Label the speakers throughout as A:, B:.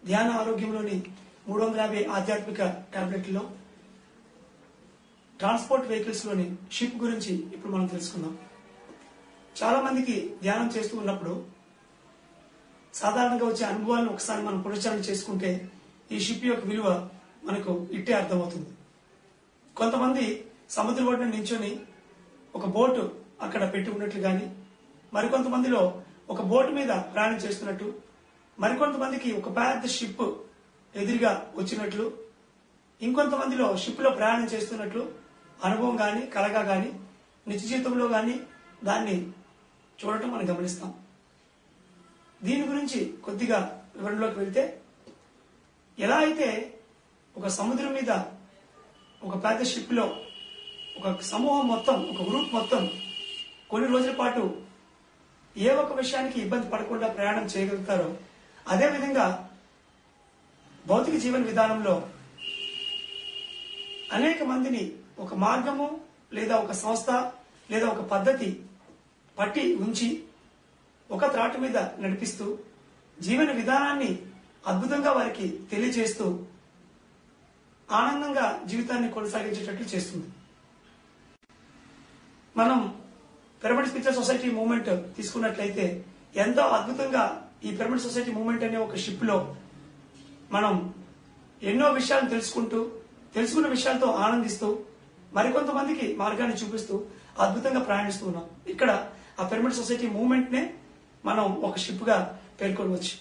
A: ధ్యాన ఆరోగ్యంలోని 350 ఆధ్యాత్మిక టాబ్లెట్లో transport vehicles లోని షిప్ గురించి ఇప్పుడు మనం తెలుసుకుందాం. చాలా మందికి ధ్యానం చేస్తూ ఉన్నప్పుడు సాధారణంగా వచ్చే అనుభవాలను ఒకసారి మనం పునశ్చరణ చేసుకుంటే ఈ షిప్ యొక్క విలువ మనకు ఇట్టే అర్థమవుతుంది. కొంతమంది సముద్ర ఒడ్డున నించొని ఒక బోటు అక్కడ పెట్టి ఉన్నట్లు గాని, మరికొంతమందిలో ఒక బోటు మీద ప్రయాణం చేస్తున్నట్టు, మరికొంతమందికి ఒక పెద్ద షిప్ ఎదురుగా వచ్చినట్లు, ఇంకొంతమందిలో షిప్ లో ప్రయాణం చేస్తున్నట్లు అనుభవం గాని, కలగా గాని, నిత్య జీవితంలో గాని దాన్ని చూడటం మనం గమనిస్తాం. దీని గురించి కొద్దిగా వివరణలోకి వెళ్తే, ఎలా అయితే ఒక సముద్రం మీద ఒక పెద్ద షిప్ లో ఒక సమూహం మొత్తం, ఒక గ్రూప్ మొత్తం కొన్ని రోజుల పాటు ఏ ఒక్క విషయానికి ఇబ్బంది పడకుండా ప్రయాణం చేయగలుగుతారో, అదేవిధంగా భౌతిక జీవన విధానంలో అనేక మందిని ఒక మార్గము లేదా ఒక సంస్థ లేదా ఒక పద్ధతి పట్టి ఉంచి ఒక త్రాటు మీద నడిపిస్తూ జీవన విధానాన్ని అద్భుతంగా వారికి తెలియజేస్తూ ఆనందంగా జీవితాన్ని కొనసాగించేటట్లు చేస్తుంది. మనం పిరమిడ్ స్పిరిచువల్ సొసైటీ మూవ్మెంట్ తీసుకున్నట్లయితే ఎంతో అద్భుతంగా ఈ పిరమిడ్ సొసైటీ మూవ్మెంట్ అనే ఒక షిప్ లో మనం ఎన్నో విషయాలను తెలుసుకుంటూ, తెలుసుకున్న విషయాలతో ఆనందిస్తూ, మరికొంతమందికి మార్గాన్ని చూపిస్తూ అద్భుతంగా ప్రయాణిస్తూ ఉన్నాం. ఇక్కడ ఆ పిరమిడ్ సొసైటీ మూవ్మెంట్ నే మనం ఒక షిప్ గా పేర్కొనవచ్చు.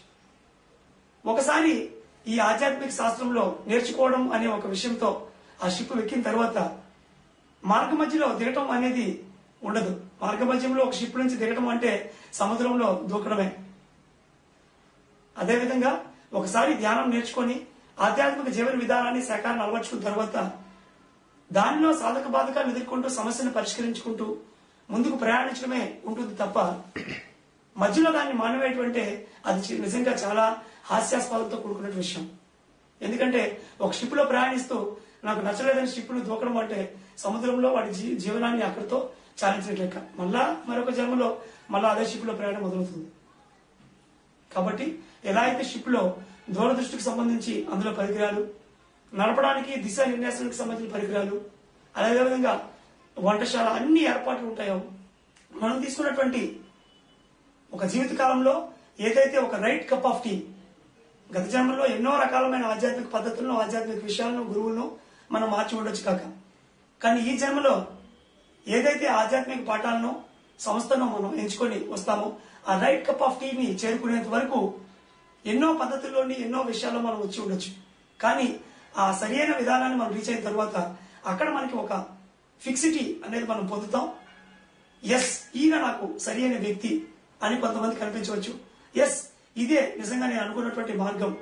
A: ఒకసారి ఈ ఆధ్యాత్మిక శాస్త్రంలో నేర్చుకోవడం అనే ఒక విషయంతో ఆ షిప్ ఎక్కిన తర్వాత మార్గ మధ్యలో దిగటం అనేది ఉండదు. మార్గ మధ్యంలో ఒక షిప్ నుంచి దిగటం అంటే సముద్రంలో దూకడమే. అదేవిధంగా ఒకసారి ధ్యానం నేర్చుకొని ఆధ్యాత్మిక జీవన విధానాన్ని శాఖాన్ని అలవర్చుకున్న తర్వాత దానిలో సాధక బాధకాలను ఎదుర్కొంటూ సమస్యను పరిష్కరించుకుంటూ ముందుకు ప్రయాణించడమే ఉంటుంది తప్ప మధ్యలో దాన్ని మానవేటువంటి అది నిజంగా చాలా హాస్యాస్పదంతో కూడుకున్న విషయం. ఎందుకంటే ఒక షిప్ లో ప్రయాణిస్తూ నాకు నచ్చలేదని షిప్ ను దూకడం అంటే సముద్రంలో వాడి జీవనాన్ని అక్కడితో చాలించినట్లెక్క. మళ్ళా మరొక జన్మలో మళ్ళా అదే షిప్ లో ప్రయాణం మొదలవుతుంది. కాబట్టి ఎలా అయితే షిప్ లో దూరదృష్టికి సంబంధించి అందులో పరికరాలు, నడపడానికి దిశా నిర్ణయానికి సంబంధించిన పరికరాలు, అదేవిధంగా వంటశాల అన్ని ఏర్పాట్లు ఉంటాయో, మనం తీసుకున్నటువంటి ఒక జీవిత కాలంలో ఏదైతే ఒక రైట్ కప్ ఆఫ్ టీ, గత జన్మలో ఎన్నో రకాలమైన ఆధ్యాత్మిక పద్ధతులను, ఆధ్యాత్మిక విషయాలను, గురువులను మనం మార్చి ఉండొచ్చు కాక, కానీ ఈ జన్మలో ఏదైతే ఆధ్యాత్మిక పాఠాలను, సంస్థను మనం ఎంచుకొని వస్తామో ఆ రైట్ కప్ ఆఫ్ టీని చేరుకునేంత వరకు ఎన్నో పద్ధతుల్లోని ఎన్నో విషయాల్లో మనం వచ్చి ఉండొచ్చు. కానీ ఆ సరైన విధానాన్ని మనం రీచ్ అయిన తర్వాత అక్కడ మనకి ఒక ఫిక్సిటీ అనేది మనం పొందుతాం. ఎస్, ఈయన నాకు సరి అయిన వ్యక్తి అని కొంతమంది కనిపించవచ్చు. ఎస్, ఇదే నిజంగా నేను అనుకున్నటువంటి మార్గం,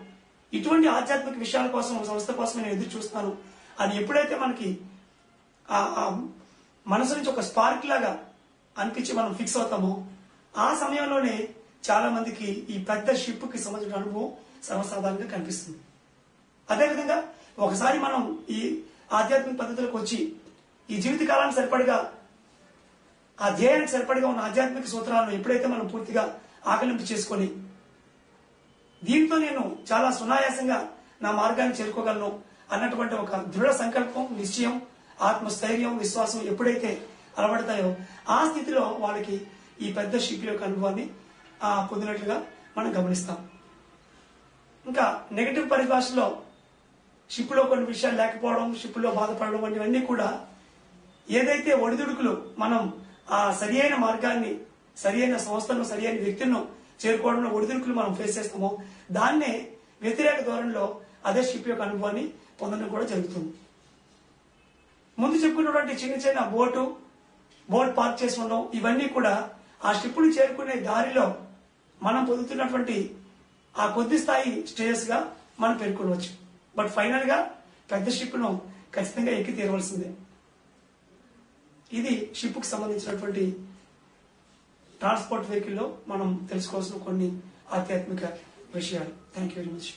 A: ఇటువంటి ఆధ్యాత్మిక విషయాల కోసం, సంస్థ కోసం నేను ఎదురు చూస్తాను అని ఎప్పుడైతే మనకి ఆ మనసు నుంచి ఒక స్పార్క్ లాగా అనిపించి మనం ఫిక్స్ అవుతామో ఆ సమయంలోనే చాలా మందికి ఈ పెద్ద షిప్ కి సంబంధించిన అనుభవం సర్వసాధారణంగా కనిపిస్తుంది. అదేవిధంగా ఒకసారి మనం ఈ ఆధ్యాత్మిక పద్ధతులకు వచ్చి ఈ జీవిత కాలానికి సరిపడిగా, ఆ ధ్యేయానికి సరిపడిగా ఉన్న ఆధ్యాత్మిక సూత్రాలను ఎప్పుడైతే మనం పూర్తిగా ఆకలింపు చేసుకొని దీంతో నేను చాలా సునాయాసంగా నా మార్గాన్ని చేరుకోగలను అన్నటువంటి ఒక దృఢ సంకల్పం, నిశ్చయం, ఆత్మస్థైర్యం, విశ్వాసం ఎప్పుడైతే అలవడతాయో ఆ స్థితిలో వాళ్ళకి ఈ పెద్ద షిప్ యొక్క అనుభవాన్ని పొందినట్లుగా మనం గమనిస్తాం. ఇంకా నెగటివ్ పరిభాషలో షిప్ లో కొన్ని విషయాలు లేకపోవడం, షిప్ లో బాధపడడం వంటివన్నీ కూడా ఏదైతే ఒడిదుడుకులు మనం ఆ సరి అయిన మార్గాన్ని, సరి అయిన సంస్థను, సరి అయిన వ్యక్తులను చేరుకోవడంలో ఒడిదుడుకులు మనం ఫేస్ చేస్తామో దాన్నే వ్యతిరేక ధోరణిలో అదే షిప్ యొక్క అనుభవాన్ని పొందడం కూడా జరుగుతుంది. ముందు చెప్పుకున్నటువంటి చిన్న చిన్న బోట్ పార్క్ చేసి ఉండడం, ఇవన్నీ కూడా ఆ షిప్ను చేరుకునే దారిలో మనం పొందుతున్నటువంటి ఆ కొద్ది స్థాయి స్టేజెస్ గా మనం పేర్కొనవచ్చు. బట్ ఫైనల్ గా పెద్ద షిప్ ను ఖచ్చితంగా ఎక్కి తీరవలసిందే. ఇది షిప్ కు సంబంధించినటువంటి ట్రాన్స్పోర్ట్ వెహికల్ లో మనం తెలుసుకోవాల్సిన కొన్ని ఆధ్యాత్మిక విషయాలు. Thank you very much.